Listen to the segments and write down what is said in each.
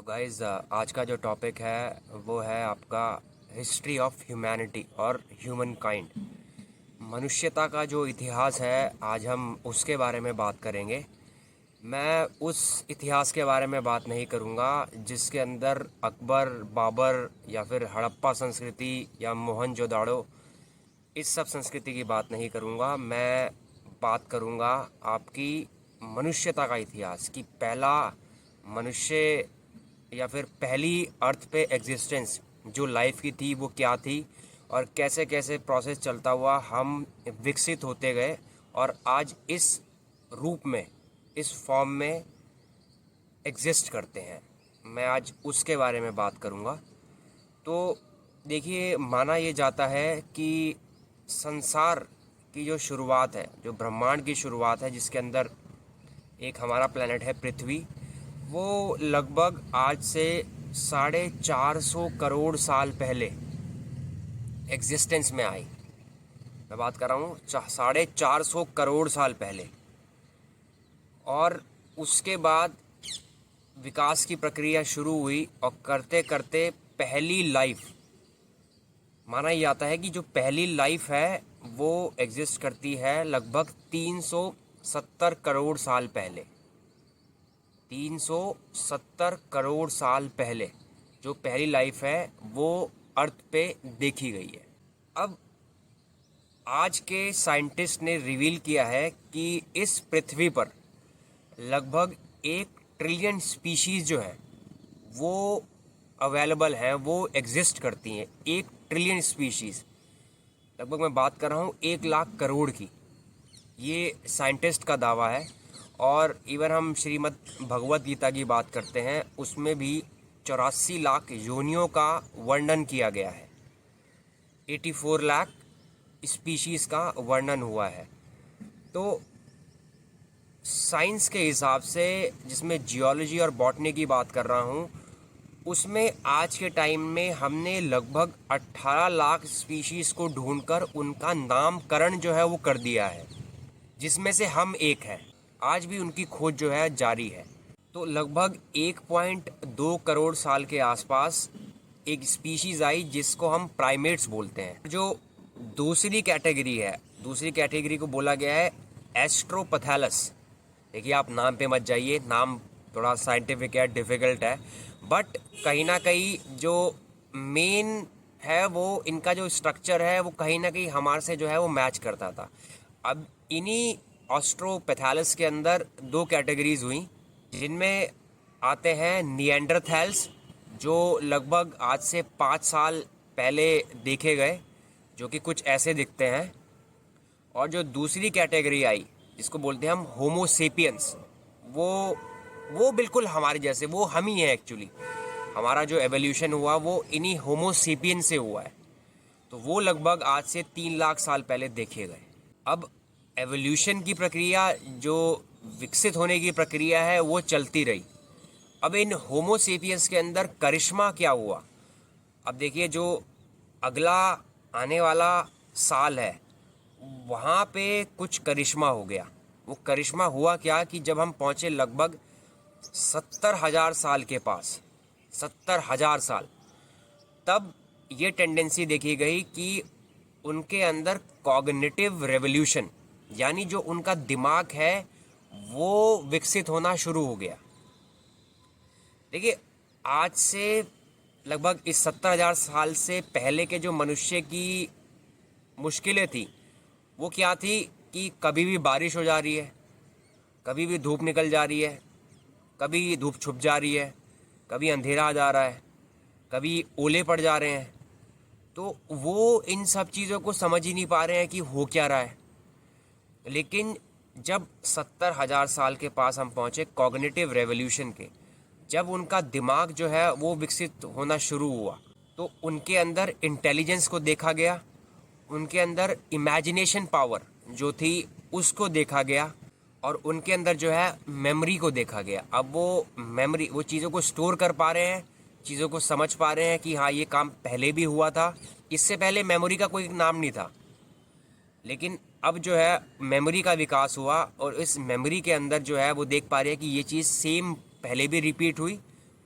तो गाइज़ आज का जो टॉपिक है वो है आपका हिस्ट्री ऑफ ह्यूमैनिटी और ह्यूमन काइंड। मनुष्यता का जो इतिहास है आज हम उसके बारे में बात करेंगे। मैं उस इतिहास के बारे में बात नहीं करूँगा जिसके अंदर अकबर, बाबर या फिर हड़प्पा संस्कृति या मोहनजोदाड़ो, इस सब संस्कृति की बात नहीं करूँगा। मैं बात करूँगा आपकी मनुष्यता का इतिहास कि पहला मनुष्य या फिर पहली अर्थ पे एग्जिस्टेंस जो लाइफ की थी वो क्या थी और कैसे कैसे प्रोसेस चलता हुआ हम विकसित होते गए और आज इस रूप में, इस फॉर्म में एग्जिस्ट करते हैं। मैं आज उसके बारे में बात करूँगा। तो देखिए, माना ये जाता है कि संसार की जो शुरुआत है, जो ब्रह्मांड की शुरुआत है, जिसके अंदर एक हमारा प्लेनेट है पृथ्वी, वो लगभग आज से 450 करोड़ साल पहले एग्जिस्टेंस में आई। मैं बात कर रहा हूँ 450 करोड़ साल पहले। और उसके बाद विकास की प्रक्रिया शुरू हुई और करते करते पहली लाइफ, माना ही जाता है कि जो पहली लाइफ है वो एग्जिस्ट करती है लगभग 370 करोड़ साल पहले। 370 करोड़ साल पहले जो पहली लाइफ है वो अर्थ पे देखी गई है। अब आज के साइंटिस्ट ने रिवील किया है कि इस पृथ्वी पर लगभग 1 ट्रिलियन स्पीशीज़ जो है वो अवेलेबल हैं, वो एग्जिस्ट करती हैं। 1 ट्रिलियन स्पीशीज़, लगभग मैं बात कर रहा हूँ 1 लाख करोड़ की, ये साइंटिस्ट का दावा है। और इवन हम श्रीमद् भगवत गीता की बात करते हैं, उसमें भी 84 लाख योनियों का वर्णन किया गया है। 84 लाख स्पीशीज़ का वर्णन हुआ है। तो साइंस के हिसाब से, जिसमें जियोलॉजी और बॉटनी की बात कर रहा हूँ, उसमें आज के टाइम में हमने लगभग 18 लाख स्पीशीज़ को ढूंढकर उनका नामकरण जो है वो कर दिया है, जिसमें से हम एक हैं। आज भी उनकी खोज जो है जारी है। तो लगभग 1.2 करोड़ साल के आसपास एक स्पीशीज़ आई जिसको हम प्राइमेट्स बोलते हैं। जो दूसरी कैटेगरी है, दूसरी कैटेगरी को बोला गया है एस्ट्रोपैथेलस। देखिए, आप नाम पे मत जाइए, नाम थोड़ा साइंटिफिक है, डिफ़िकल्ट है, बट कहीं ना कहीं जो मेन है वो इनका जो स्ट्रक्चर है वो कहीं ना कहीं हमारे से जो है वो मैच करता था। अब इन्हीं ऑस्ट्रोपैथेलस के अंदर 2 कैटेगरीज हुई, जिनमें आते हैं निएंडरथैल्स, जो लगभग आज से 5 साल पहले देखे गए, जो कि कुछ ऐसे दिखते हैं। और जो दूसरी कैटेगरी आई जिसको बोलते हैं हम होमोसेपियंस, वो बिल्कुल हमारे जैसे, वो हम ही हैं एक्चुअली। हमारा जो एवोल्यूशन हुआ वो इन्हीं होमोसेपियन से हुआ है। तो वो लगभग आज से 3 लाख साल पहले देखे गए। अब एवोल्यूशन की प्रक्रिया, जो विकसित होने की प्रक्रिया है, वो चलती रही। अब इन होमोसेपियंस के अंदर करिश्मा क्या हुआ? अब देखिए, जो अगला आने वाला साल है वहाँ पे कुछ करिश्मा हो गया। वो करिश्मा हुआ क्या कि जब हम पहुँचे लगभग 70,000 साल के पास, 70,000 साल, तब ये टेंडेंसी देखी गई कि उनके अंदर कॉग्निटिव रेवोल्यूशन, यानी जो उनका दिमाग है वो विकसित होना शुरू हो गया। देखिए, आज से लगभग इस 70,000 साल से पहले के जो मनुष्य की मुश्किलें थी वो क्या थी कि कभी भी बारिश हो जा रही है, कभी भी धूप निकल जा रही है, कभी धूप छुप जा रही है, कभी अंधेरा आ जा रहा है, कभी ओले पड़ जा रहे हैं। तो वो इन सब चीज़ों को समझ ही नहीं पा रहे हैं कि हो क्या रहा है। लेकिन जब 70,000 साल के पास हम पहुँचे कॉग्निटिव रेवोल्यूशन के, जब उनका दिमाग जो है वो विकसित होना शुरू हुआ, तो उनके अंदर इंटेलिजेंस को देखा गया, उनके अंदर इमेजिनेशन पावर जो थी उसको देखा गया, और उनके अंदर जो है मेमोरी को देखा गया। अब वो मेमोरी, वो चीज़ों को स्टोर कर पा रहे हैं, चीज़ों को समझ पा रहे हैं कि हाँ, ये काम पहले भी हुआ था। इससे पहले मेमोरी का कोई नाम नहीं था, लेकिन अब जो है मेमोरी का विकास हुआ और इस मेमोरी के अंदर जो है वो देख पा रहे हैं कि ये चीज़ सेम पहले भी रिपीट हुई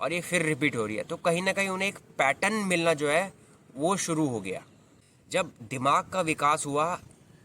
और ये फिर रिपीट हो रही है। तो कहीं ना कहीं उन्हें एक पैटर्न मिलना जो है वो शुरू हो गया। जब दिमाग का विकास हुआ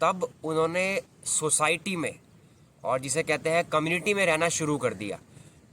तब उन्होंने सोसाइटी में और जिसे कहते हैं कम्युनिटी में रहना शुरू कर दिया।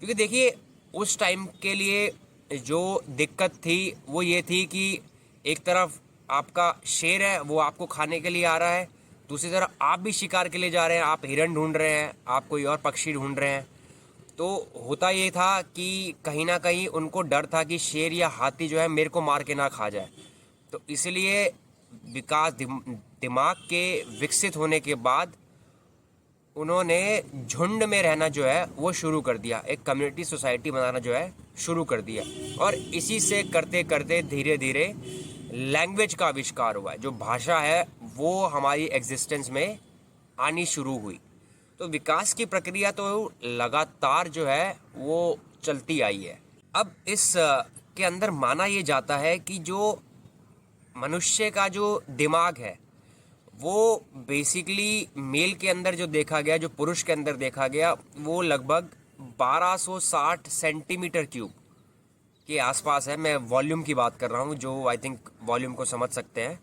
क्योंकि देखिए उस टाइम के लिए जो दिक्कत थी वो ये थी कि एक तरफ आपका शेर है, वो आपको खाने के लिए आ रहा है, दूसरी तरफ आप भी शिकार के लिए जा रहे हैं, आप हिरन ढूंढ रहे हैं, आप कोई और पक्षी ढूंढ रहे हैं। तो होता ये था कि कहीं ना कहीं उनको डर था कि शेर या हाथी जो है मेरे को मार के ना खा जाए। तो इसलिए विकास दिमाग के विकसित होने के बाद उन्होंने झुंड में रहना जो है वो शुरू कर दिया, एक कम्युनिटी सोसाइटी बनाना जो है शुरू कर दिया। और इसी से करते करते धीरे धीरे लैंग्वेज का आविष्कार हुआ है। जो भाषा है वो हमारी एग्जिस्टेंस में आनी शुरू हुई। तो विकास की प्रक्रिया तो लगातार जो है वो चलती आई है। अब इस के अंदर माना ये जाता है कि जो मनुष्य का जो दिमाग है वो बेसिकली मेल के अंदर जो देखा गया, जो पुरुष के अंदर देखा गया, वो लगभग 1260 सेंटीमीटर क्यूब के आसपास है। मैं वॉल्यूम की बात कर रहा हूँ, जो आई थिंक वॉल्यूम को समझ सकते हैं।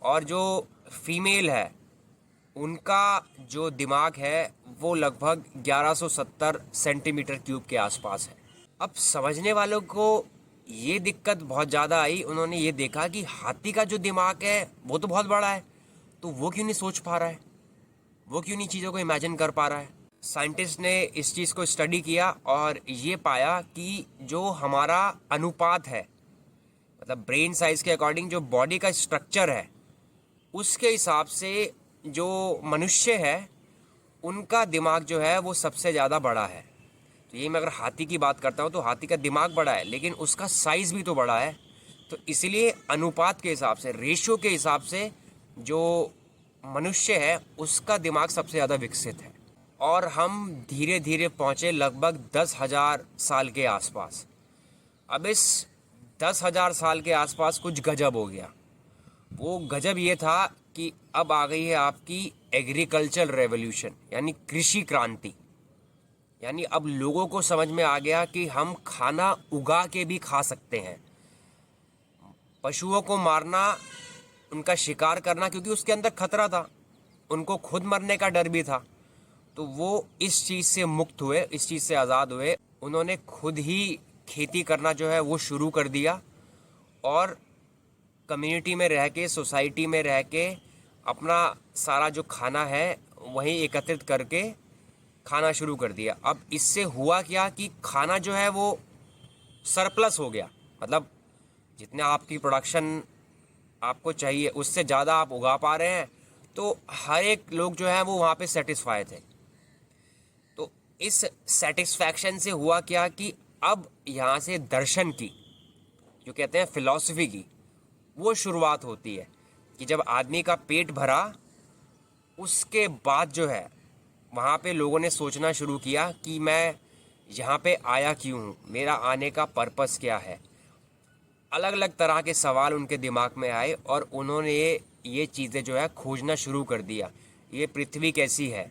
और जो फीमेल है उनका जो दिमाग है वो लगभग 1170 सेंटीमीटर क्यूब के आसपास है। अब समझने वालों को ये दिक्कत बहुत ज़्यादा आई। उन्होंने ये देखा कि हाथी का जो दिमाग है वो तो बहुत बड़ा है, तो वो क्यों नहीं सोच पा रहा है, वो क्यों नहीं चीज़ों को इमेजिन कर पा रहा है। साइंटिस्ट ने इस चीज़ को स्टडी किया और ये पाया कि जो हमारा अनुपात है, मतलब ब्रेन साइज के अकॉर्डिंग जो बॉडी का स्ट्रक्चर है, उसके हिसाब से जो मनुष्य है उनका दिमाग जो है वो सबसे ज़्यादा बड़ा है। तो ये मैं अगर हाथी की बात करता हूँ तो हाथी का दिमाग बड़ा है, लेकिन उसका साइज़ भी तो बड़ा है। तो इसलिए अनुपात के हिसाब से, रेशियो के हिसाब से जो मनुष्य है उसका दिमाग सबसे ज़्यादा विकसित है। और हम धीरे धीरे पहुँचे लगभग 10,000 साल के आसपास। अब इस 10,000 साल के आसपास कुछ गजब हो गया। वो गजब ये था कि अब आ गई है आपकी एग्रीकल्चर रेवोल्यूशन, यानी कृषि क्रांति। यानी अब लोगों को समझ में आ गया कि हम खाना उगा के भी खा सकते हैं। पशुओं को मारना, उनका शिकार करना, क्योंकि उसके अंदर खतरा था, उनको खुद मरने का डर भी था, तो वो इस चीज़ से मुक्त हुए, इस चीज़ से आज़ाद हुए। उन्होंने खुद ही खेती करना जो है वो शुरू कर दिया और कम्युनिटी में रह के, सोसाइटी में रह के अपना सारा जो खाना है वहीं एकत्रित करके खाना शुरू कर दिया। अब इससे हुआ क्या कि खाना जो है वो सरप्लस हो गया, मतलब जितने आपकी प्रोडक्शन आपको चाहिए उससे ज़्यादा आप उगा पा रहे हैं। तो हर एक लोग जो है वो वहाँ पे सेटिस्फाई थे। तो इस सेटिस्फैक्शन से हुआ क्या कि अब यहाँ से दर्शन की, जो कहते हैं फिलॉसफी की, वो शुरुआत होती है कि जब आदमी का पेट भरा उसके बाद जो है वहाँ पे लोगों ने सोचना शुरू किया कि मैं यहाँ पे आया क्यों हूँ, मेरा आने का पर्पस क्या है। अलग अलग तरह के सवाल उनके दिमाग में आए और उन्होंने ये चीज़ें जो है खोजना शुरू कर दिया। ये पृथ्वी कैसी है,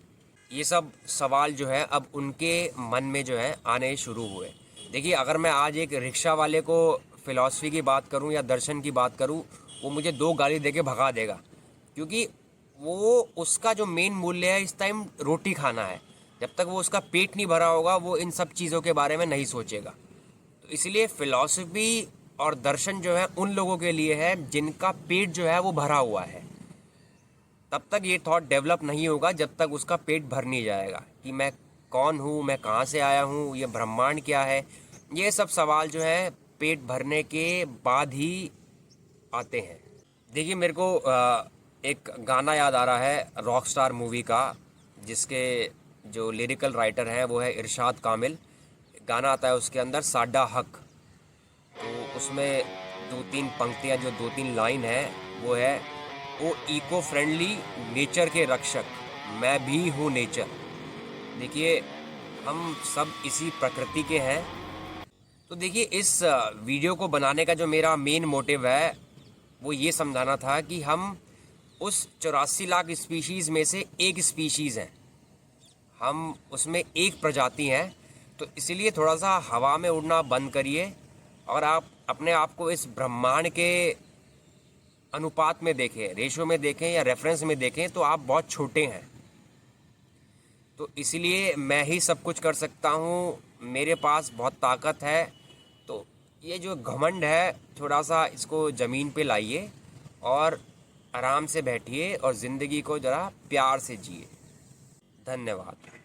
ये सब सवाल जो है अब उनके मन में जो है आने शुरू हुए। देखिए अगर मैं आज एक रिक्शा वाले को फ़िलॉसफी की बात करूं या दर्शन की बात करूं, वो मुझे 2 गाली देके भगा देगा, क्योंकि वो उसका जो मेन मूल्य है इस टाइम रोटी खाना है। जब तक वो उसका पेट नहीं भरा होगा वो इन सब चीज़ों के बारे में नहीं सोचेगा। तो इसलिए फ़िलॉसफी और दर्शन जो है उन लोगों के लिए है जिनका पेट जो है वो भरा हुआ है। तब तक ये थॉट डेवलप नहीं होगा जब तक उसका पेट भर नहीं जाएगा कि मैं कौन हूँ, मैं कहाँ से आया हूँ, ये ब्रह्मांड क्या है। ये सब सवाल जो है पेट भरने के बाद ही आते हैं। देखिए मेरे को एक गाना याद आ रहा है रॉकस्टार मूवी का, जिसके जो लिरिकल राइटर हैं वो है इरशाद कामिल। गाना आता है उसके अंदर साडा हक। तो उसमें 2-3 पंक्तियाँ, जो 2-3 लाइन है वो है, ओ इको फ्रेंडली नेचर के रक्षक, मैं भी हूँ नेचर। देखिए हम सब इसी प्रकृति के हैं। तो देखिए इस वीडियो को बनाने का जो मेरा मेन मोटिव है वो ये समझाना था कि हम उस 84 लाख स्पीशीज़ में से एक स्पीशीज़ हैं, हम उसमें एक प्रजाति हैं तो इसीलिए थोड़ा सा हवा में उड़ना बंद करिए और आप अपने आप को इस ब्रह्मांड के अनुपात में देखें, रेशो में देखें या रेफरेंस में देखें, तो आप बहुत छोटे हैं। तो इसलिए मैं ही सब कुछ कर सकता हूँ, मेरे पास बहुत ताकत है। तो ये जो घमंड है, थोड़ा सा इसको ज़मीन पे लाइए और आराम से बैठिए और ज़िंदगी को ज़रा प्यार से जिए। धन्यवाद।